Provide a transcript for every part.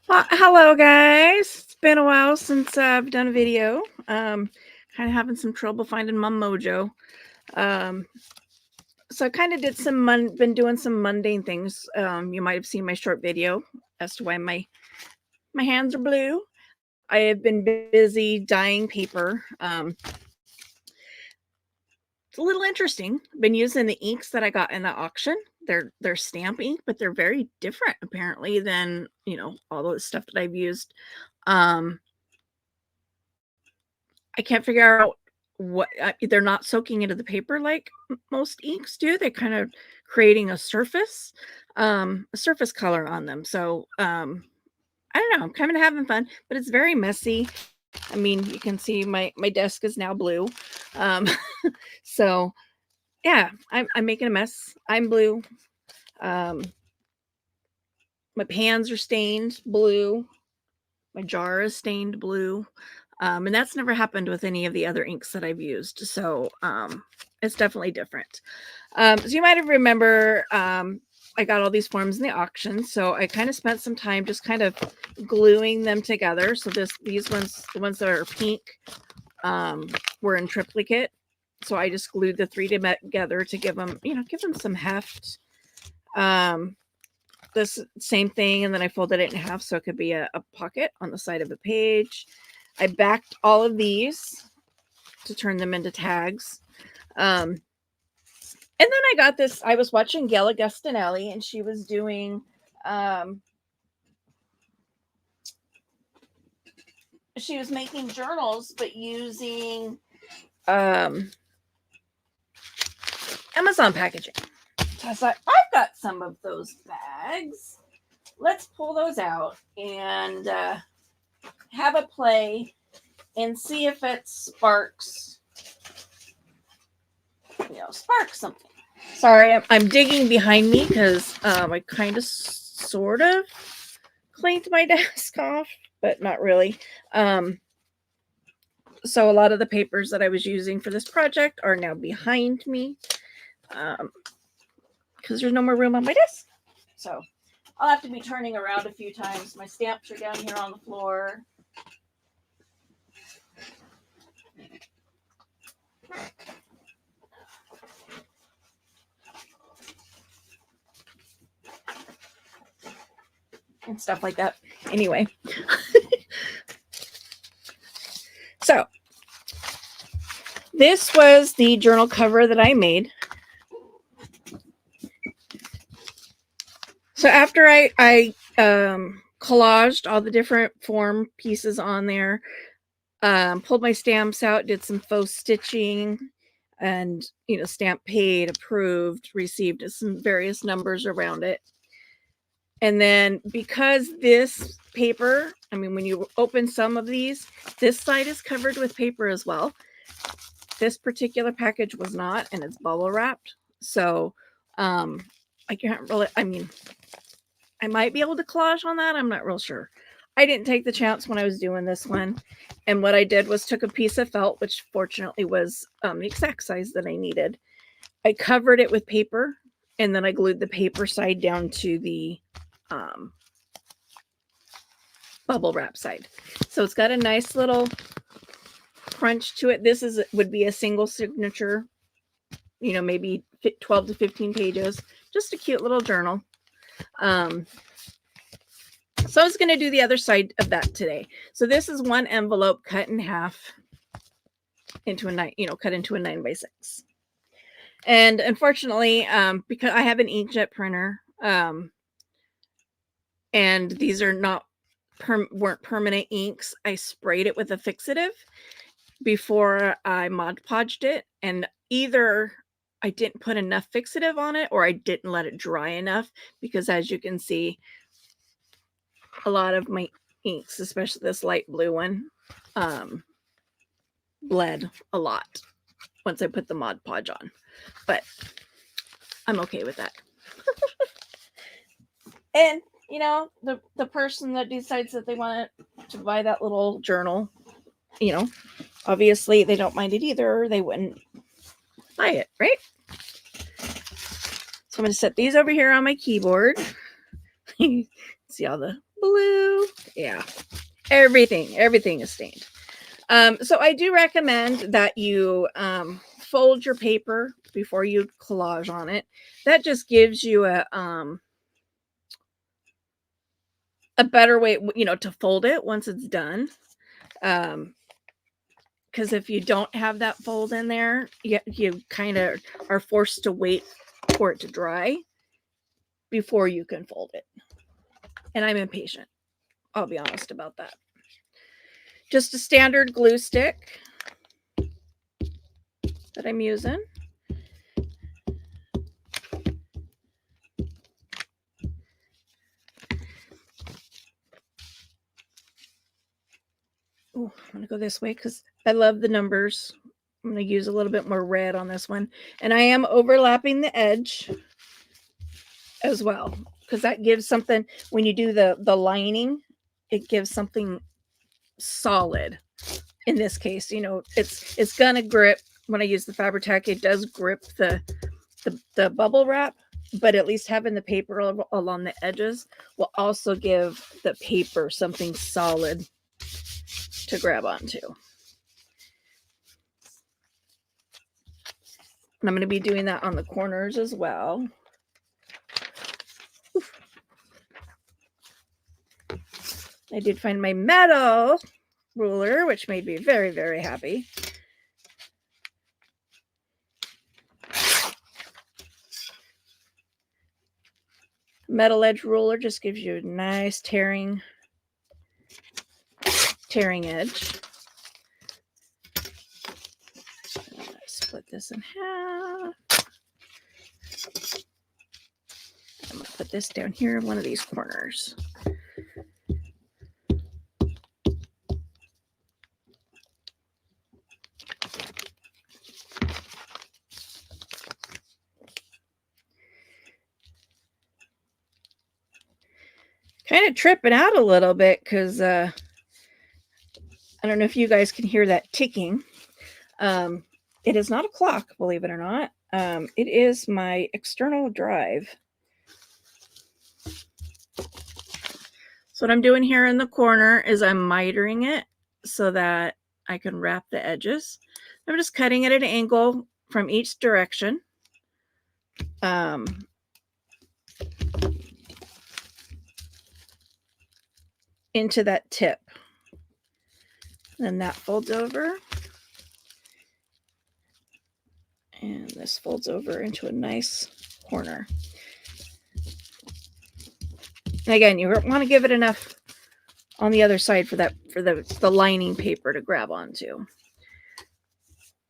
Hello, guys. It's been a while since I've done a video. Kind of having some trouble finding my mojo. Um, so I kind of did been doing some mundane things. You might have seen my short video as to why my hands are blue. I have been busy dyeing paper. It's a little interesting. Been using the inks that I got in the auction. They're stamp ink, but they're very different apparently than all the stuff that I've used. I can't figure out what they're not soaking into the paper like most inks do. They're kind of creating a surface color on them. So I don't know. I'm kind of having fun, but it's very messy. I mean, you can see my desk is now blue. Um, so yeah, I'm making a mess. I'm blue. Um, my pans are stained blue. My jar is stained blue. And that's never happened with any of the other inks that I've used. So it's definitely different. So you might have remember I got all these forms in the auction. So I kind of spent some time just kind of gluing them together. So these ones, the ones that are pink, were in triplicate. So I just glued the three together to give them some heft. This same thing, and then I folded it in half so it could be a pocket on the side of a page. I backed all of these to turn them into tags. And then I got this. I was watching Gail Augustinelli, and she was doing she was making journals, but using Amazon packaging. So I thought, I've got some of those bags. Let's pull those out and have a play and see if it sparks something. Sorry, I'm digging behind me because I kind of sort of cleaned my desk off, but not really. So a lot of the papers that I was using for this project are now behind me because there's no more room on my desk. So I'll have to be turning around a few times. My stamps are down here on the floor. And stuff like that. Anyway. So this was the journal cover that I made. So after I collaged all the different form pieces on there, pulled my stamps out, did some faux stitching, and stamp paid, approved, received some various numbers around it. And then because this paper, I mean, when you open some of these, this side is covered with paper as well. This particular package was not, and it's bubble wrapped. So I can't really, I mean, I might be able to collage on that. I'm not real sure. I didn't take the chance when I was doing this one. And what I did was took a piece of felt, which fortunately was the exact size that I needed. I covered it with paper, and then I glued the paper side down to the bubble wrap side. So it's got a nice little crunch to it. This would be a single signature, maybe 12 to 15 pages. Just a cute little journal. So I was going to do the other side of that today. So this is one envelope cut in half into cut into a 9x6. And unfortunately, because I have an inkjet printer, and these are weren't permanent inks, I sprayed it with a fixative before I Mod Podged it, and either I didn't put enough fixative on it or I didn't let it dry enough, because as you can see, a lot of my inks, especially this light blue one, bled a lot once I put the Mod Podge on. But I'm okay with that. And the person that decides that they want to buy that little journal, obviously they don't mind it either, or they wouldn't buy it, right? So I'm going to set these over here on my keyboard. See all the blue? Yeah. Everything is stained. So I do recommend that you fold your paper before you collage on it. That just gives you a better way, to fold it once it's done. Because if you don't have that fold in there, you kind of are forced to wait for it to dry before you can fold it. And I'm impatient. I'll be honest about that. Just a standard glue stick that I'm using. Oh, I'm going to go this way because I love the numbers. I'm going to use a little bit more red on this one. And I am overlapping the edge as well, because that gives something, when you do the lining, it gives something solid. In this case, it's going to grip. When I use the Fabri-Tac, it does grip the bubble wrap, but at least having the paper along the edges will also give the paper something solid to grab onto. And I'm going to be doing that on the corners as well. I did find my metal ruler, which made me very, very happy. Metal edge ruler just gives you a nice tearing edge. Split this in half. I'm going to put this down here in one of these corners. Kind of tripping out a little bit because I don't know if you guys can hear that ticking. It is not a clock, believe it or not. It is my external drive. So what I'm doing here in the corner is I'm mitering it so that I can wrap the edges. I'm just cutting it at an angle from each direction. Into that tip. Then that folds over. And this folds over into a nice corner. And again, you want to give it enough on the other side for the lining paper to grab onto.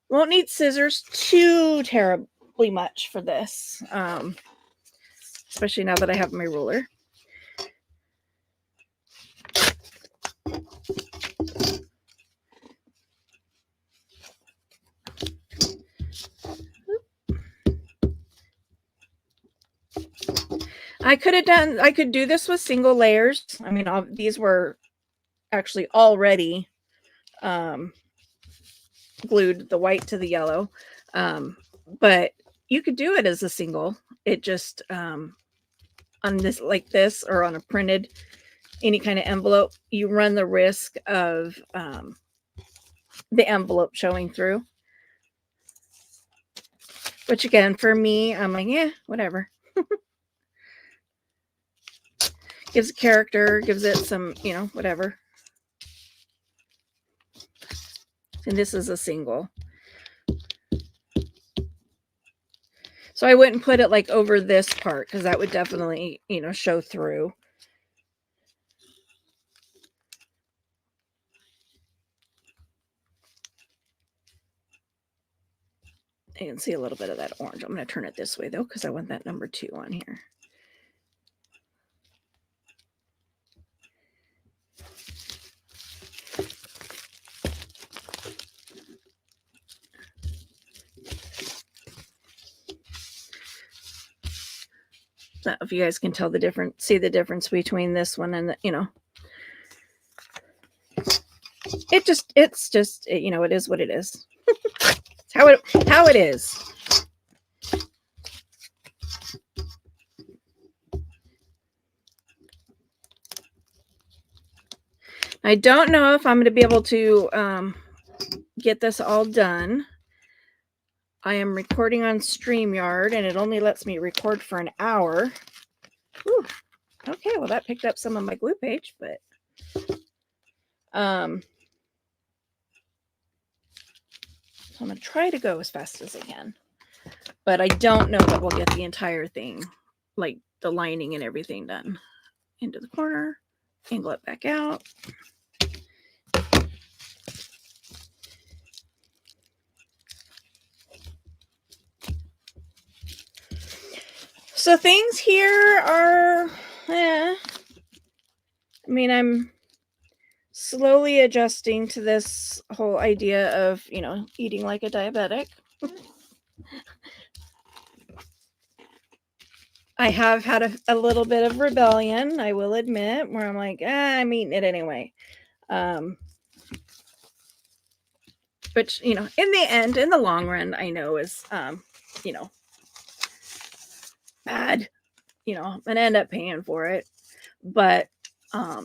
Won't need scissors too terribly much for this, especially now that I have my ruler. I could do this with single layers. I mean, these were actually already glued, the white to the yellow. But you could do it as a single. It just, on this, like this, or on a printed, any kind of envelope, you run the risk of the envelope showing through. Which again, for me, I'm like, yeah, whatever. Gives it character, gives it some, whatever. And this is a single. So I wouldn't put it like over this part because that would definitely, show through. You can see a little bit of that orange. I'm going to turn it this way though because I want that number 2 on here. So if you guys can tell the difference, see the difference between this one and the, it's just, it is what it is. It's how it is. I don't know if I'm going to be able to get this all done. I am recording on StreamYard, and it only lets me record for an hour. Whew. Okay, well, that picked up some of my glue page, but so I'm going to try to go as fast as I can. But I don't know that we'll get the entire thing, like the lining and everything, done. Into the corner, angle it back out. So things here are, I mean, I'm slowly adjusting to this whole idea of, eating like a diabetic. I have had a little bit of rebellion, I will admit, where I'm like, I'm eating it anyway. Which, in the end, in the long run, I know is, bad. I'm gonna end up paying for it. But, yeah,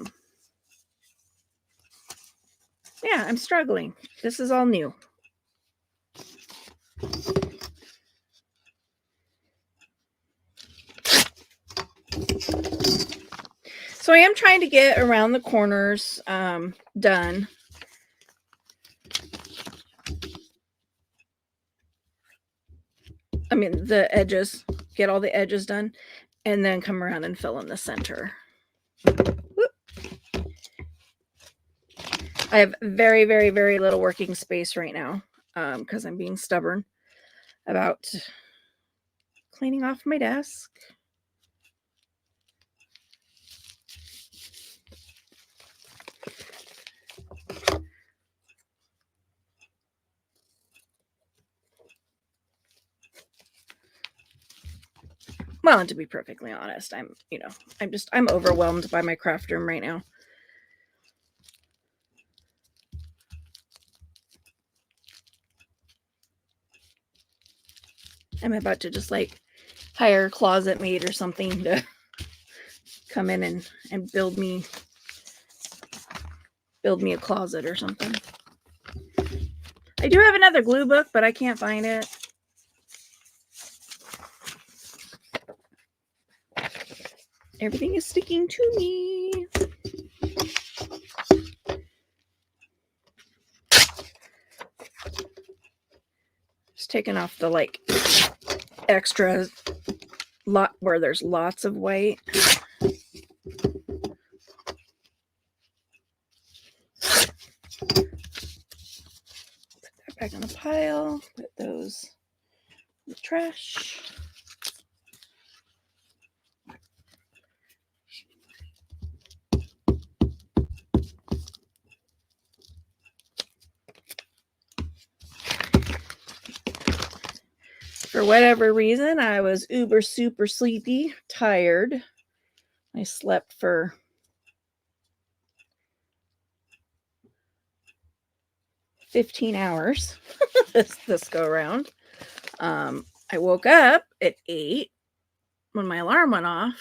I'm struggling. This is all new. So I am trying to get around the corners done. I mean, the edges, get all the edges done, and then come around and fill in the center. Whoop. I have very, very, very little working space right now because I'm being stubborn about cleaning off my desk. Well, and to be perfectly honest, I'm overwhelmed by my craft room right now. I'm about to just hire a closet maid or something to come in and build me a closet or something. I do have another glue book, but I can't find it. Everything is sticking to me. Just taking off the extra lot where there's lots of white. Put that back on a pile. Put those in the trash. For whatever reason, I was uber super sleepy, tired. I slept for 15 hours this go around. I woke up at 8 when my alarm went off.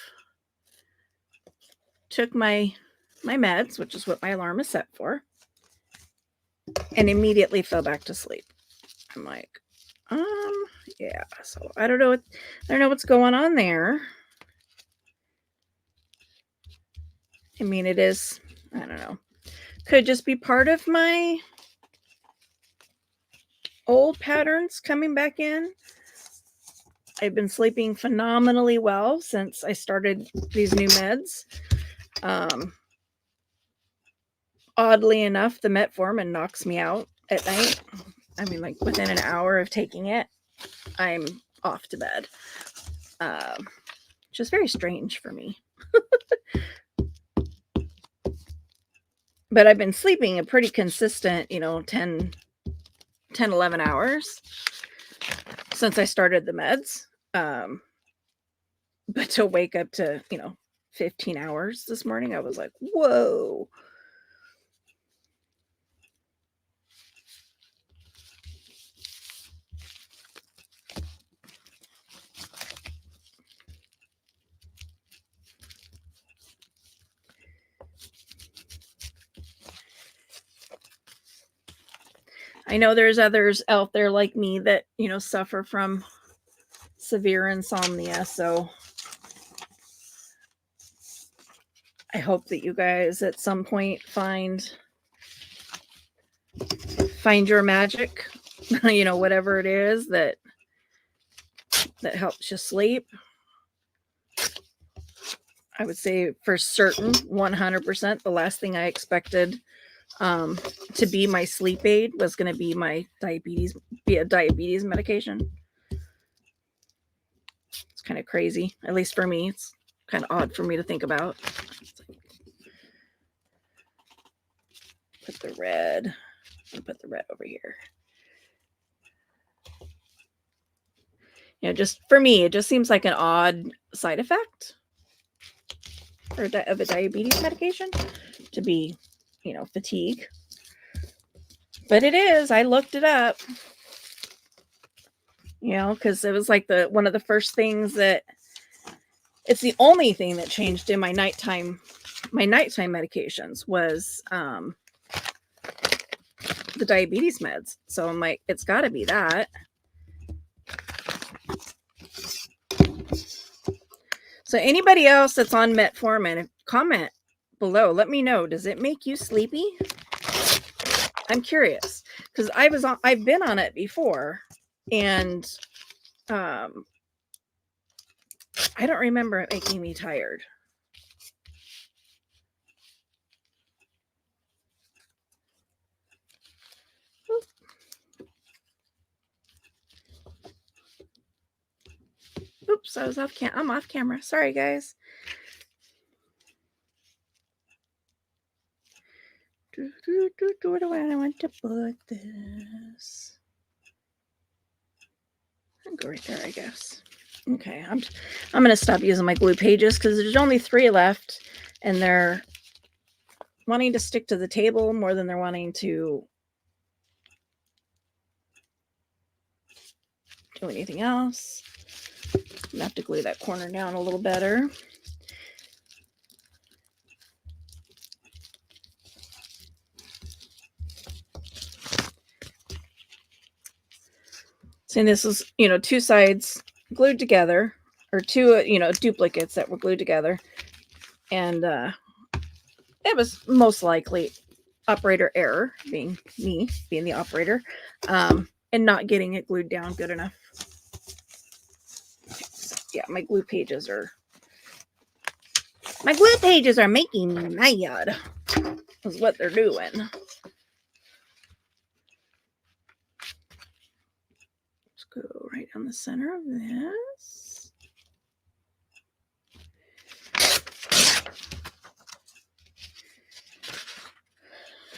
Took my meds, which is what my alarm is set for, and immediately fell back to sleep. I'm like, yeah. So I don't know what's going on there. I mean, it is, I don't know. Could just be part of my old patterns coming back in. I've been sleeping phenomenally well since I started these new meds. Oddly enough, the metformin knocks me out at night. I mean, within an hour of taking it, I'm off to bed. Which is very strange for me. But I've been sleeping a pretty consistent, 10, 11 hours since I started the meds. But to wake up to, 15 hours this morning, I was like, whoa. I know there's others out there like me that, you know, suffer from severe insomnia. So I hope that you guys at some point find your magic, you know, whatever it is that helps you sleep. I would say for certain, 100%, the last thing I expected to be my sleep aid was going to be my diabetes medication. It's kind of crazy, at least for me. It's kind of odd for me to think about. Put the red over here. You know, just for me, it just seems like an odd side effect of a diabetes medication to be, you know, fatigue. But it is. I looked it up. You know, because it was like one of the first things that it's the only thing that changed in my nighttime medications was the diabetes meds. So I'm like, it's got to be that. So anybody else that's on metformin, comment below. Let me know. Does it make you sleepy? I'm curious because I've been on it before, and I don't remember it making me tired. Oops, I was off I'm off camera. Sorry, guys. Where do I want to put this? I'll go right there, I guess. Okay, I'm gonna stop using my glue pages because there's only 3 left, and they're wanting to stick to the table more than they're wanting to do anything else. I'm gonna have to glue that corner down a little better. So this is, you know, 2 sides glued together, or 2, you know, duplicates that were glued together. And it was most likely operator error, being me, being the operator, and not getting it glued down good enough. So, yeah, my glue pages are making me mad, is what they're doing. Let's go right down the center of this.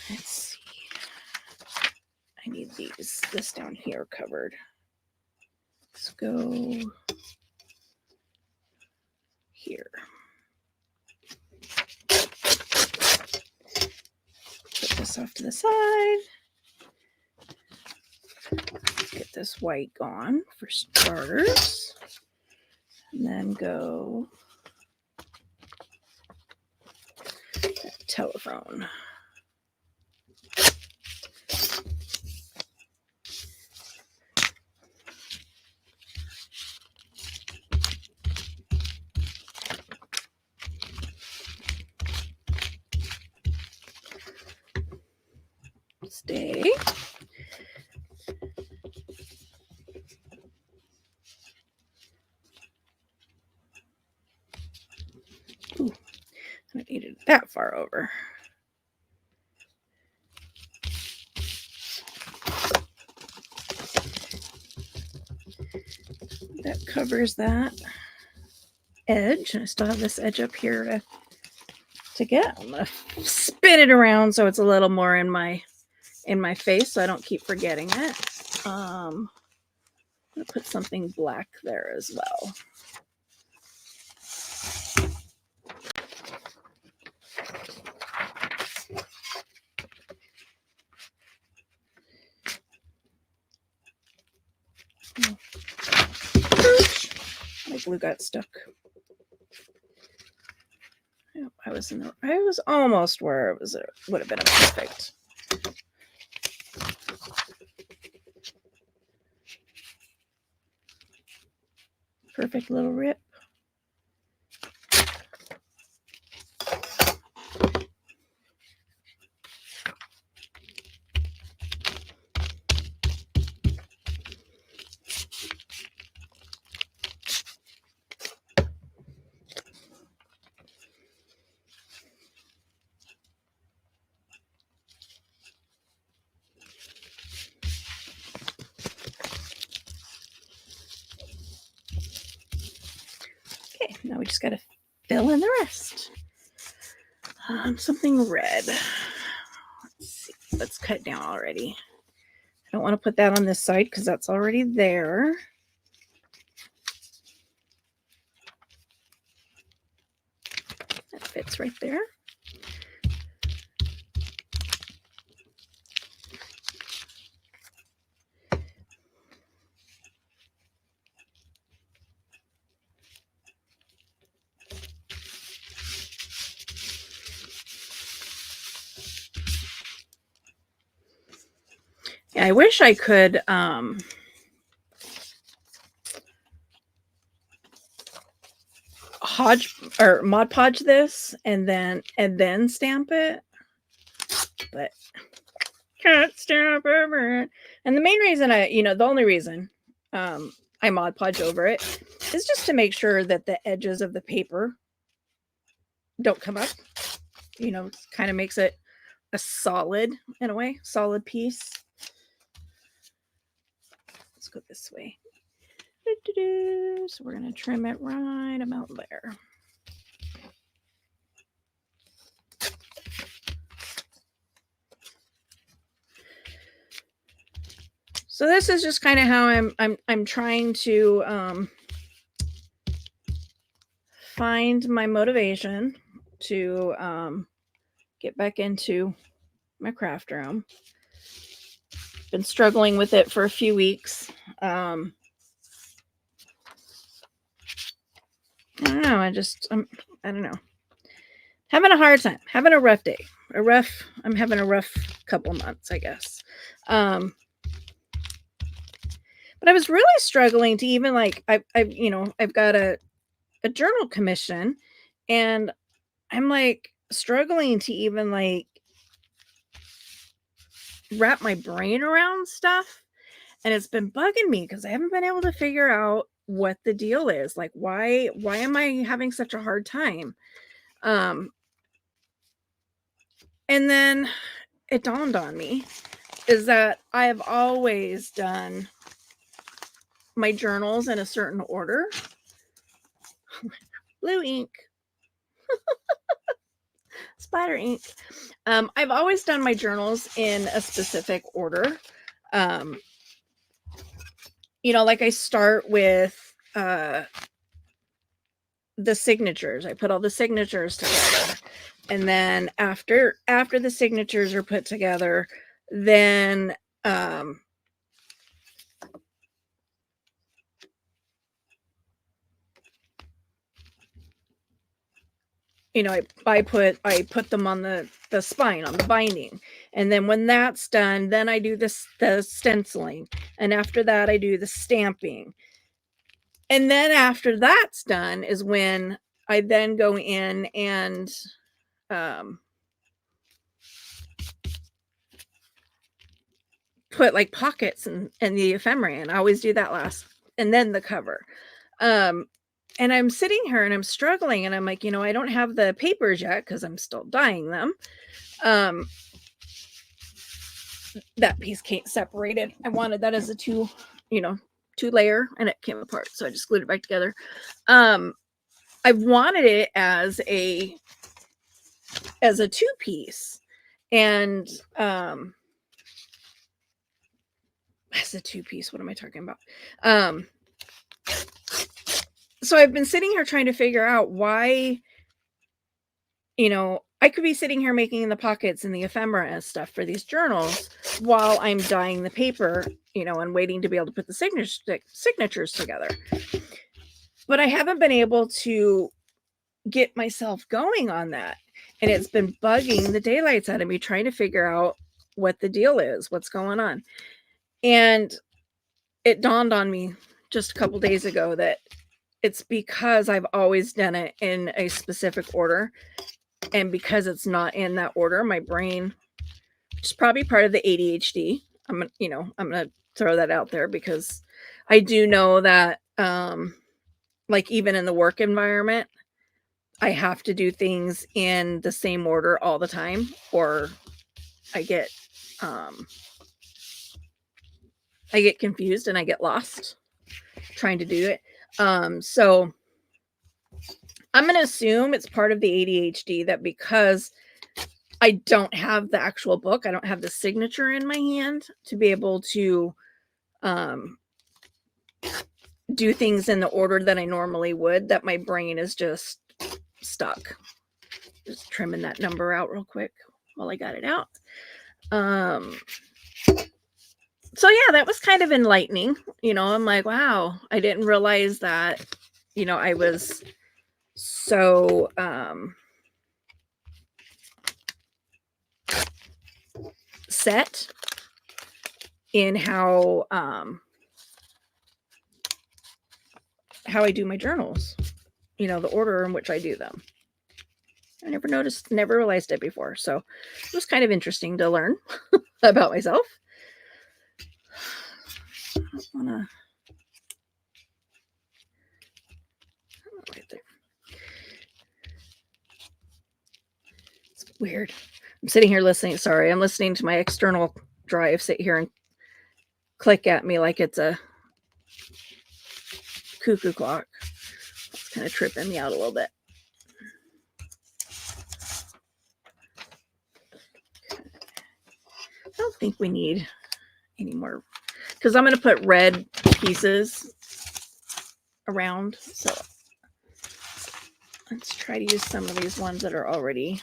Let's see. I need this down here covered. Let's go here. Put this off to the side. Get this white gone for starters. And then go telephone. Stay. Ooh, I needed that far over. That covers that edge. I still have this edge up here to get. I'm gonna spin it around so it's a little more in my face, so I don't keep forgetting it. I'm gonna put something black there as well. My glue got stuck. Yep, I was almost where it would have been a perfect. perfect little rip. Okay, now we just got to fill in the rest. Something red. Let's see. Let's cut down already. I don't want to put that on this side because that's already there. That fits right there. Yeah, I wish I could hodge or Mod Podge this and then stamp it, but can't stamp it. And the main reason the only reason I Mod Podge over it is just to make sure that the edges of the paper don't come up. Kind of makes it a solid, in a way, solid piece. Let's go this way. So we're going to trim it right about there. So this is just kind of how I'm trying to find my motivation to get back into my craft room. Been struggling with it for a few weeks. I don't know. I don't know. Having a hard time. Having a rough day. I'm having a rough couple months, I guess. But I was really struggling to even I've got a journal commission, and I'm struggling to even wrap my brain around stuff, and it's been bugging me because I haven't been able to figure out what the deal is. Why am I having such a hard time? And then it dawned on me is that I have always done my journals in a certain order. Blue ink. Splatter ink. I've always done my journals in a specific order. I start with the signatures. I put all the signatures together. And then after the signatures are put together, then I put them on the spine, on the binding. And then when that's done, then I do the stenciling. And after that, I do the stamping. And then after that's done is when I then go in and put pockets and the ephemera in. I always do that last, and then the cover. And I'm sitting here and I'm struggling, and I'm I don't have the papers yet because I'm still dyeing them. That piece came separated. I wanted that as a two layer, and it came apart, so I just glued it back together. I wanted it as a two piece, and as a two piece. What am I talking about? So I've been sitting here trying to figure out why, I could be sitting here making the pockets and the ephemera and stuff for these journals while I'm dyeing the paper, and waiting to be able to put the signatures together. But I haven't been able to get myself going on that. And it's been bugging the daylights out of me trying to figure out what the deal is, what's going on. And it dawned on me just a couple days ago that it's because I've always done it in a specific order, and because it's not in that order, my brain, which is probably part of the ADHD. I'm gonna throw that out there because I do know that, like even in the work environment, I have to do things in the same order all the time, or I get um, I get confused and I get lost trying to do it. So I'm going to assume it's part of the ADHD that because I don't have the actual book, I don't have the signature in my hand to be able to um, do things in the order that I normally would, that my brain is just stuck. Just trimming that number out real quick while I got it out. So yeah, that was kind of enlightening. I'm like, wow, I didn't realize that, I was so set in how I do my journals, the order in which I do them. I never realized it before. So it was kind of interesting to learn about myself. Right there. It's weird. I'm sitting here listening. Sorry, I'm listening to my external drive sit here and click at me like it's a cuckoo clock. It's kind of tripping me out a little bit. I don't think we need any more, because I'm going to put red pieces around. So let's try to use some of these ones that are already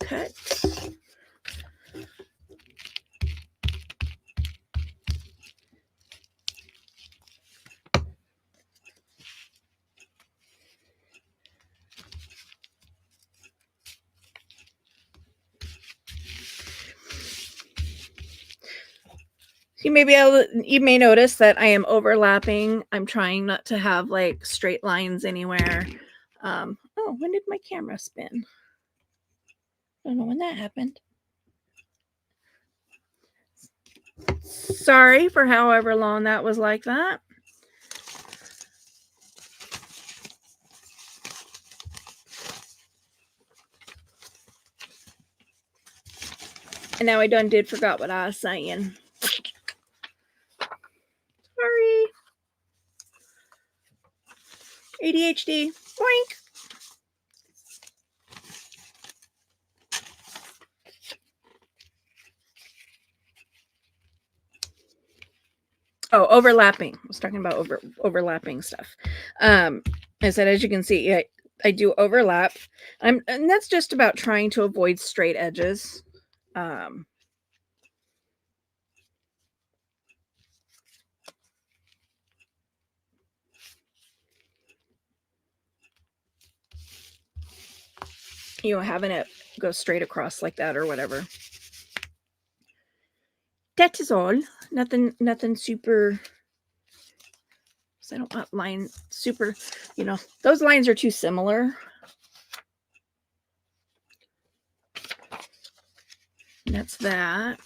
cut. You may notice that I am overlapping. I'm trying not to have like straight lines anywhere. Oh, when did my camera spin? I don't know when that happened. Sorry for however long that was like that. And now I forgot what I was saying. Sorry. ADHD. Boink. Oh, overlapping. I was talking about overlapping stuff. I said, as you can see, I do overlap. And that's just about trying to avoid straight edges. Having it go straight across like that or whatever. That is all. Nothing super. I don't want line super, those lines are too similar. And that's that.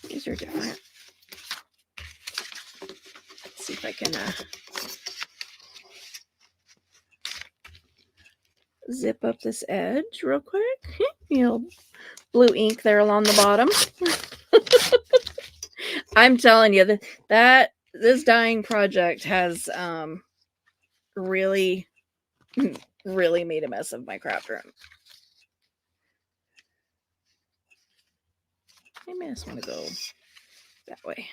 These are different. Let's see if I can zip up this edge real quick. Blue ink there along the bottom. I'm telling you that this dyeing project has really made a mess of my craft room. Maybe I just want to go that way.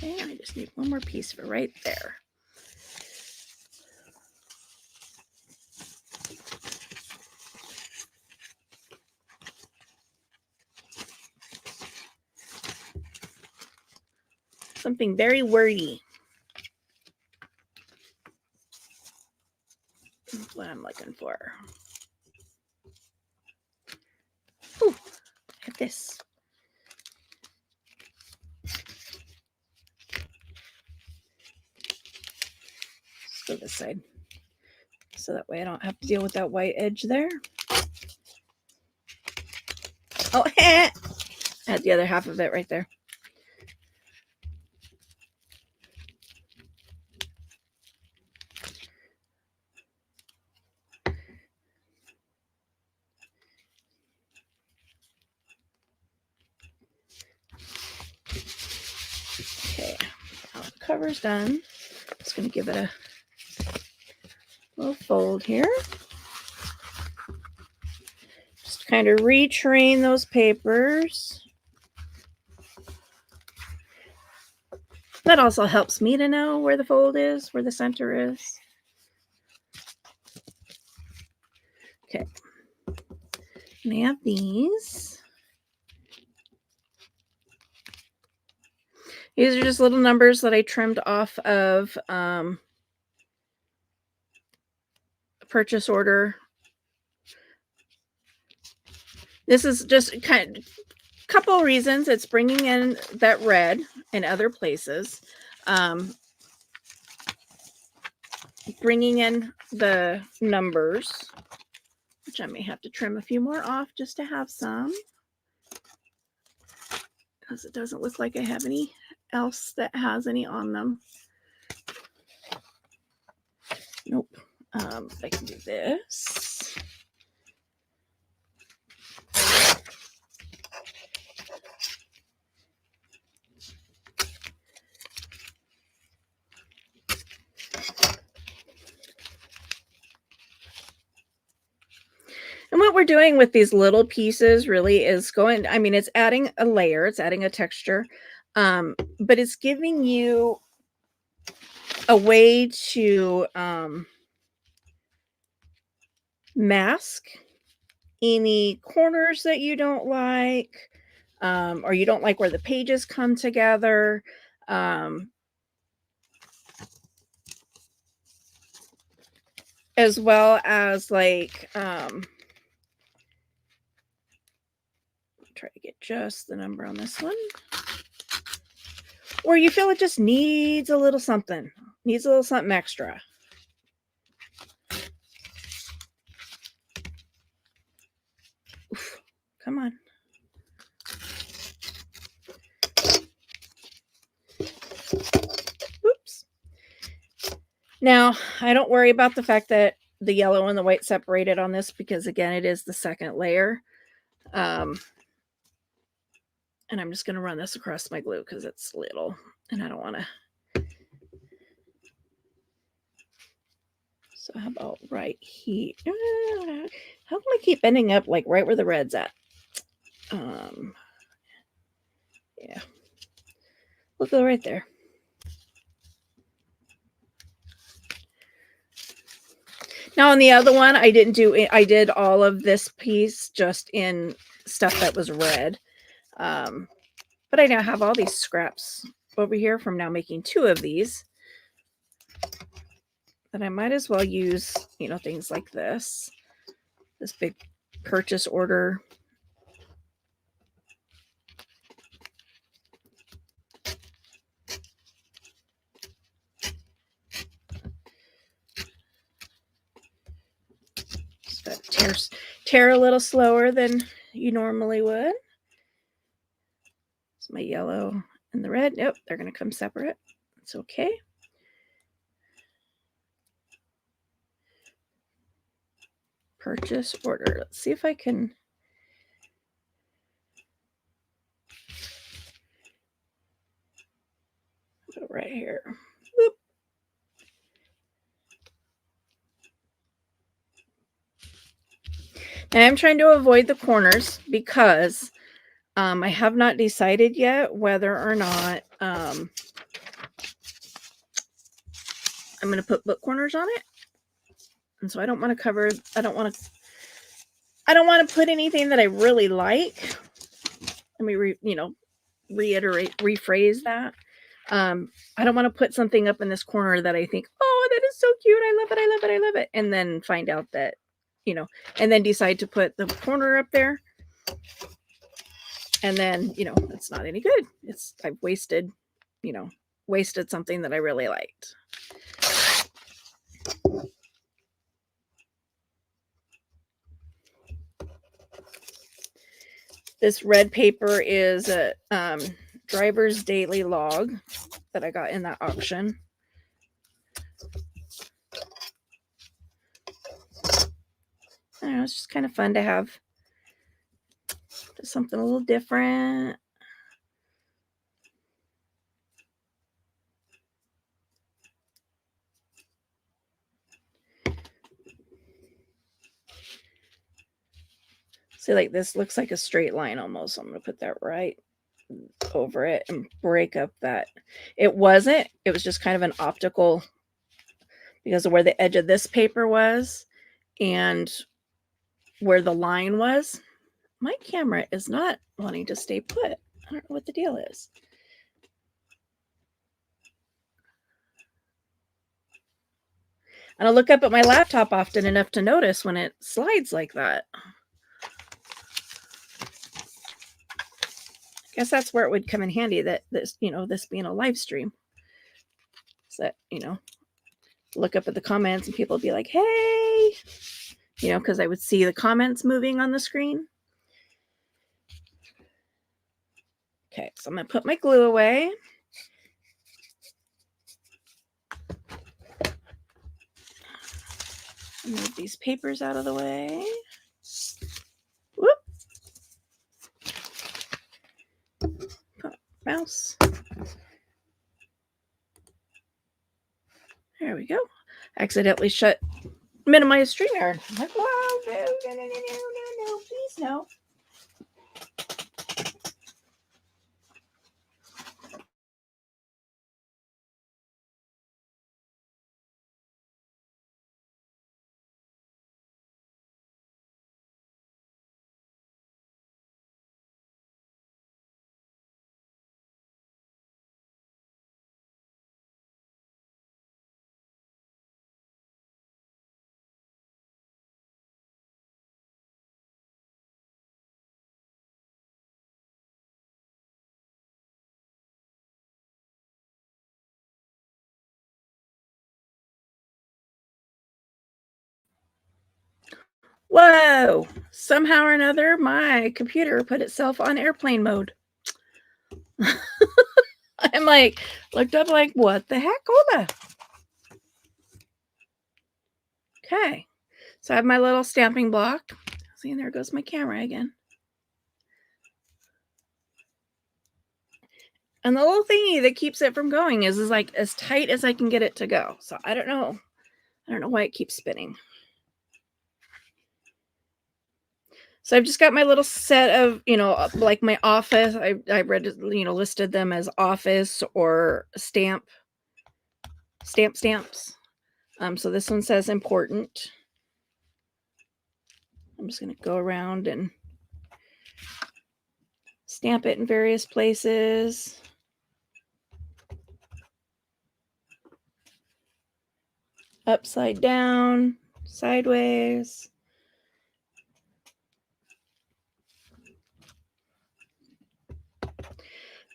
Okay, I just need one more piece for right there. Something very wordy. That's what I'm looking for. Ooh, I have this. Let's go this side. So that way I don't have to deal with that white edge there. Oh, I had the other half of it right there. Okay, now the cover's done. Just going to give it a little fold here. Just kind of retrain those papers. That also helps me to know where the fold is, where the center is. Okay. And I have these. These are just little numbers that I trimmed off of a purchase order. This is just kind of a couple of reasons. It's bringing in that red in other places. Bringing in the numbers, which I may have to trim a few more off just to have some, because it doesn't look like I have any else that has any on them. Nope. I can do this. And what we're doing with these little pieces really is going, I mean, it's adding a layer, it's adding a texture, but it's giving you a way to mask any corners that you don't like, or you don't like where the pages come together. As well as like, try to get just the number on this one. Or you feel it just needs a little something extra. Oof, come on. Oops. Now, I don't worry about the fact that the yellow and the white separated on this, because again, it is the second layer. And I'm just going to run this across my glue because it's little and I don't want to. So how about right here? How come I keep ending up like right where the red's at? Yeah. We'll go right there. Now on the other one, I didn't do it. I did all of this piece just in stuff that was red. But I now have all these scraps over here from now making 2 of these. That I might as well use, you know, things like this. This big purchase order. Tear a little slower than you normally would. It's my yellow and the red. Nope, they're going to come separate. It's okay. Purchase order. Let's see if I can. Put it right here. Whoop. And I'm trying to avoid the corners because I have not decided yet whether or not I'm going to put book corners on it. And so I don't want to cover, I don't want to put anything that I really like. Let me rephrase that. I don't want to put something up in this corner that I think, oh, that is so cute. I love it. I love it. I love it. And then find out that, and then decide to put the corner up there. And then, it's not any good. I've wasted something that I really liked. This red paper is a driver's daily log that I got in that auction. I don't know, it's just kind of fun to have just something a little different. See, like this looks like a straight line almost. So I'm going to put that right over it and break up that. It wasn't. It was just kind of an optical because of where the edge of this paper was and where the line was. My camera is not wanting to stay put. I don't know what the deal is. And I look up at my laptop often enough to notice when it slides like that. I guess that's where it would come in handy that this being a live stream. So that, look up at the comments and people would be like, hey, because I would see the comments moving on the screen. Okay, so I'm going to put my glue away. Move these papers out of the way. Whoop. Mouse. There we go. Accidentally minimize StreamYard. I'm like, wow, no, please no. Whoa! Somehow or another, my computer put itself on airplane mode. I'm like, looked up like, what the heck? Hola. Okay. So I have my little stamping block. See, there goes my camera again. And the little thingy that keeps it from going is like as tight as I can get it to go. So I don't know. I don't know why it keeps spinning. So I've just got my little set of, like my office. I read, listed them as office or stamps. So this one says important. I'm just going to go around and stamp it in various places. Upside down, sideways.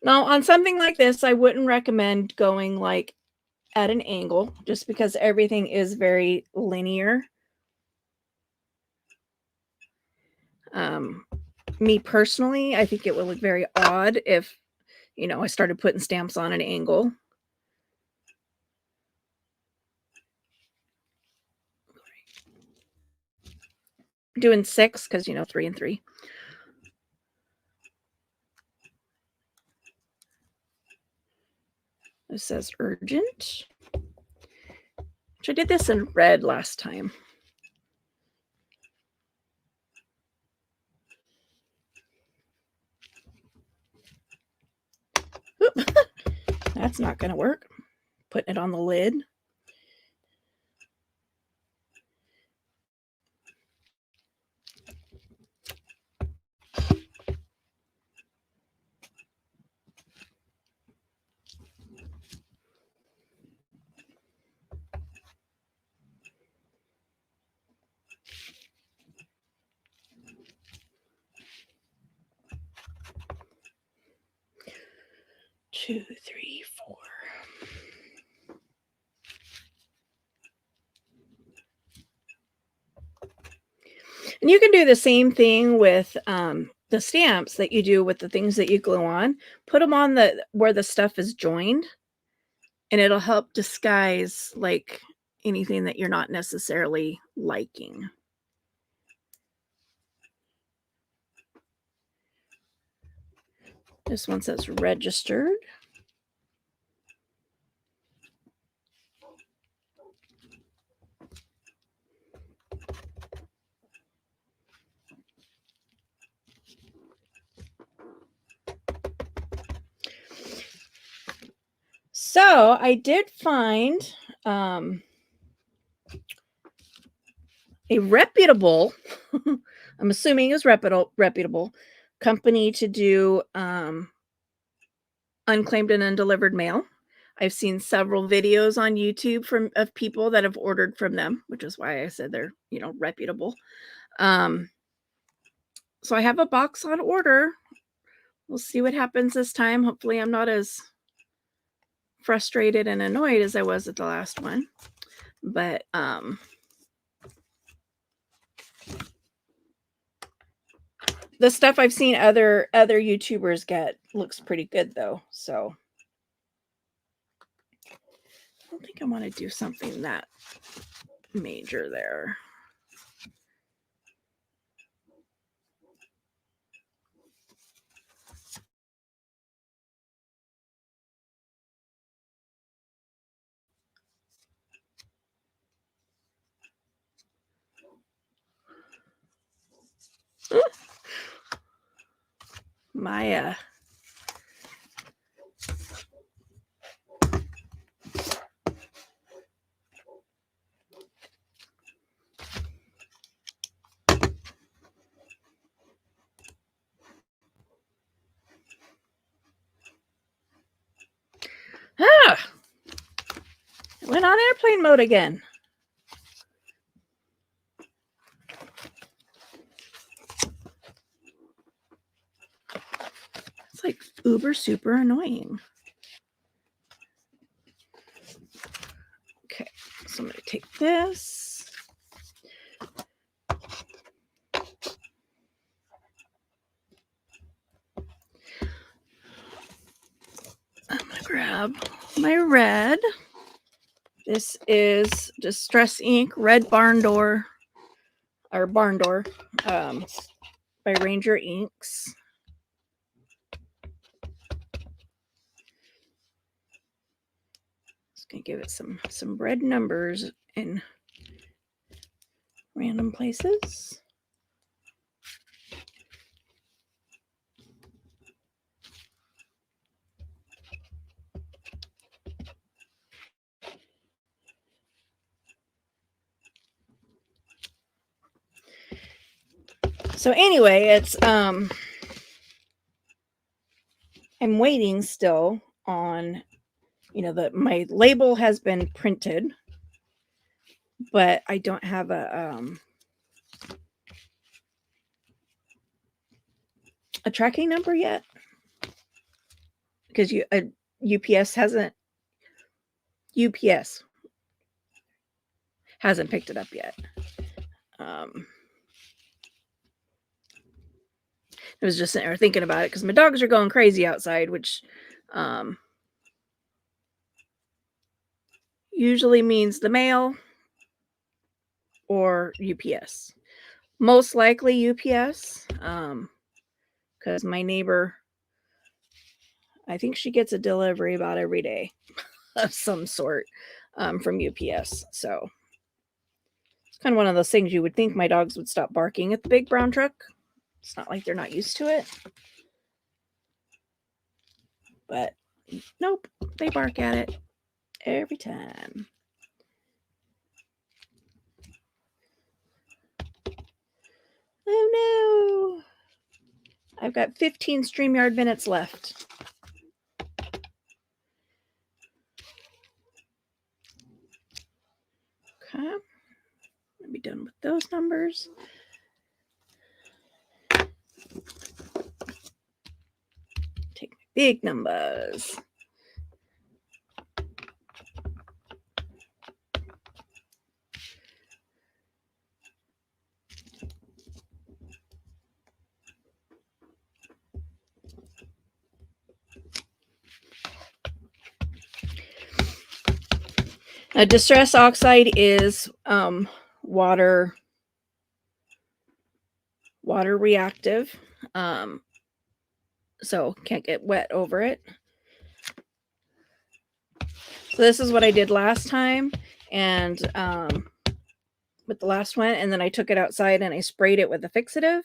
Now, on something like this, I wouldn't recommend going like at an angle just because everything is very linear. Me personally, I think it would look very odd if, I started putting stamps on an angle. Doing 6 because, 3 and 3. It says urgent. Which I did this in red last time. That's not going to work. Putting it on the lid. 2, 3, 4. And you can do the same thing with the stamps that you do with the things that you glue on. Put them on the where the stuff is joined, and it'll help disguise like anything that you're not necessarily liking. This one says registered. So I did find a reputable, I'm assuming is reputable company to do unclaimed and undelivered mail. I've seen several videos on YouTube of people that have ordered from them, which is why I said they're, reputable. So I have a box on order. We'll see what happens this time. Hopefully I'm not as frustrated and annoyed as I was at the last one. But the stuff I've seen other YouTubers get looks pretty good though. So I don't think I want to do something that major there. My it went on airplane mode again. It's like uber super annoying. Okay, so I'm going to take this. I'm going to grab my red. This is Distress Ink Red Barn Door by Ranger Inks. Just gonna give it some red numbers in random places. So anyway, it's I'm waiting still on, my label has been printed, but I don't have a tracking number yet because UPS hasn't picked it up yet. I was just sitting there thinking about it because my dogs are going crazy outside, which usually means the mail or UPS. Most likely UPS, because my neighbor, I think she gets a delivery about every day of some sort from UPS. So it's kind of one of those things you would think my dogs would stop barking at the big brown truck. It's not like they're not used to it. But nope, they bark at it every time. Oh no! I've got 15 StreamYard minutes left. Okay. I'll be done with those numbers. Take my Big numbers. Distress oxide is water reactive, so can't get wet over it. So this is what I did last time, and with the last one, and then I took it outside and I sprayed it with a fixative,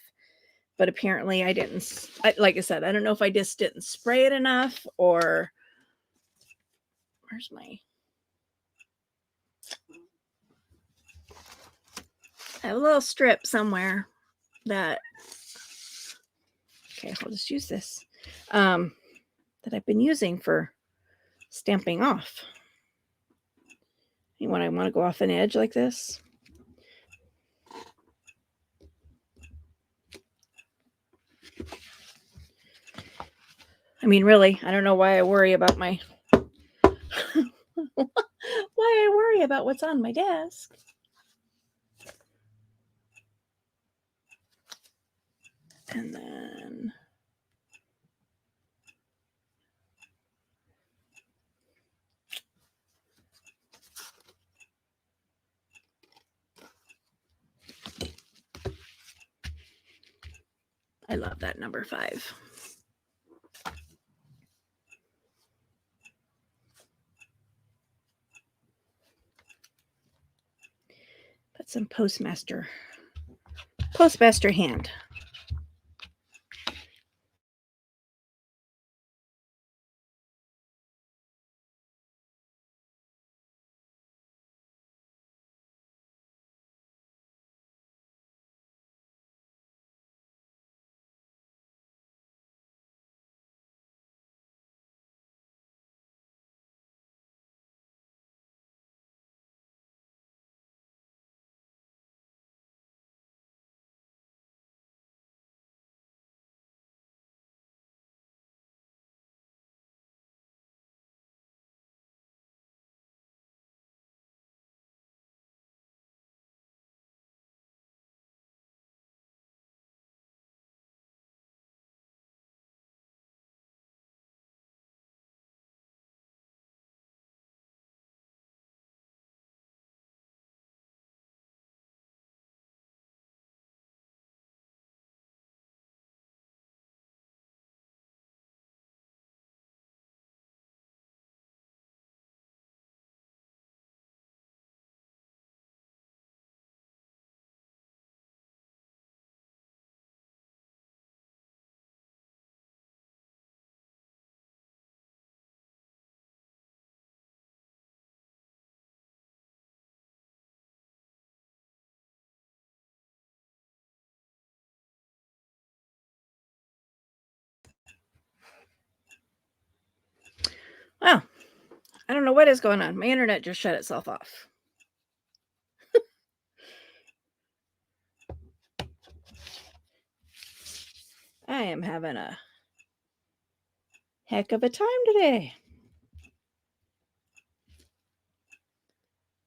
but apparently I didn't. Like I said, I don't know if I just didn't spray it enough, or where's my... I have a little strip somewhere that... Okay, I'll just use this, that I've been using for stamping off. When I want to go off an edge like this. I mean, really, I don't know why I worry about my... why I worry about what's on my desk. And then... I love that number 5. Put some Postmaster hand. Wow. I don't know what is going on. My internet just shut itself off. I am having a heck of a time today.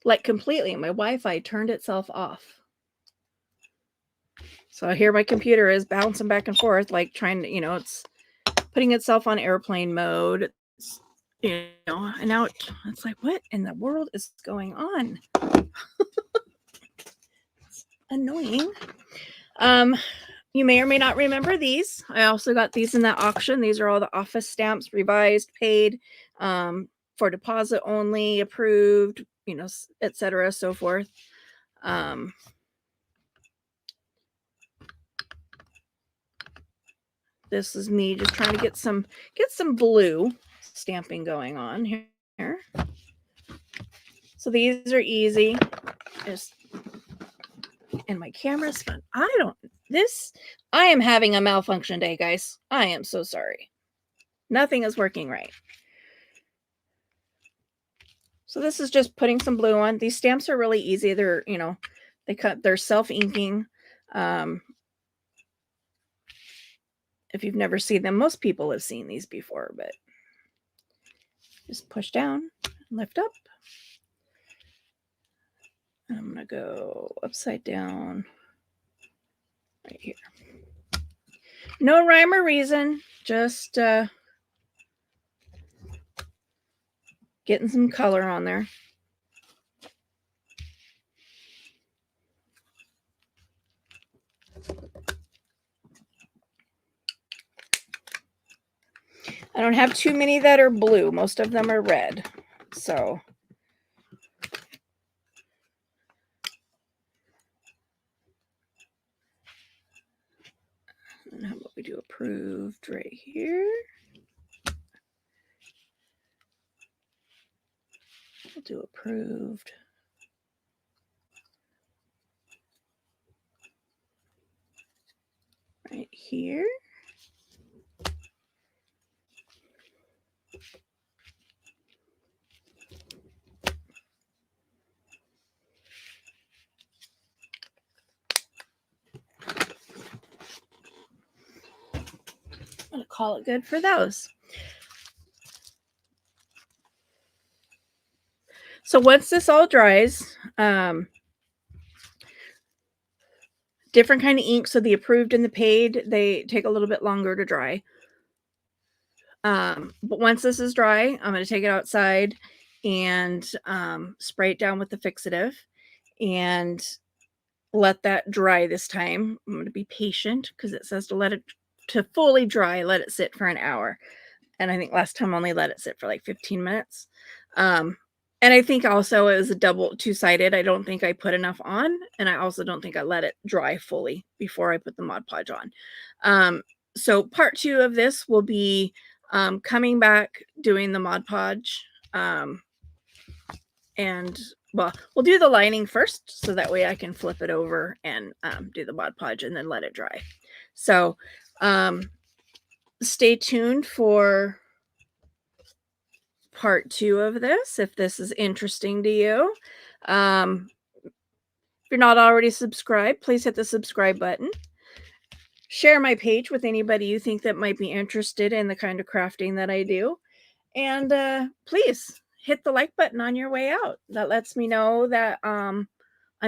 Like completely. My Wi-Fi turned itself off. So I hear my computer is bouncing back and forth, like trying to, it's putting itself on airplane mode. It's, and now it's like, what in the world is going on? It's annoying. You may or may not remember these. I also got these in that auction. These are all the office stamps, revised, paid, for deposit only, approved, etc., so forth. This is me just trying to get some blue stamping going on here. So these are easy. Just, and my camera's fun. I am having a malfunction day, guys. I am so sorry. Nothing is working right. So this is just putting some blue on. These stamps are really easy. They're, they're self-inking. if you've never seen them. Most people have seen these before, but just push down and lift up. And I'm going to go upside down right here. No rhyme or reason, just getting some color on there. I don't have too many that are blue. Most of them are red. So and how about we do approved right here? We'll do approved. Right here. I'm going to call it good for those. So once this all dries, different kind of ink. So the approved and the paid, they take a little bit longer to dry. But once this is dry, I'm going to take it outside and spray it down with the fixative and let that dry this time. I'm going to be patient because it says to let it to fully dry, let it sit for an hour. And I think last time I only let it sit for like 15 minutes. And I think also it was a double two-sided. I don't think I put enough on. And I also don't think I let it dry fully before I put the Mod Podge on. So part 2 of this will be coming back, doing the Mod Podge. And well, we'll do the lining first so that way I can flip it over and do the Mod Podge and then let it dry. So stay tuned for part 2 of this if this is interesting to you. If you're not already subscribed, please hit the subscribe button. Share my page with anybody you think that might be interested in the kind of crafting that I do. And please hit the like button on your way out. That lets me know that I'm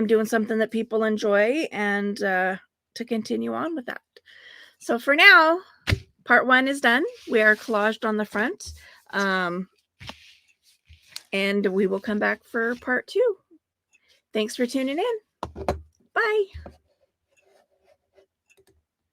doing something that people enjoy and to continue on with that. So for now, part 1 is done. We are collaged on the front. And we will come back for part 2. Thanks for tuning in. Bye.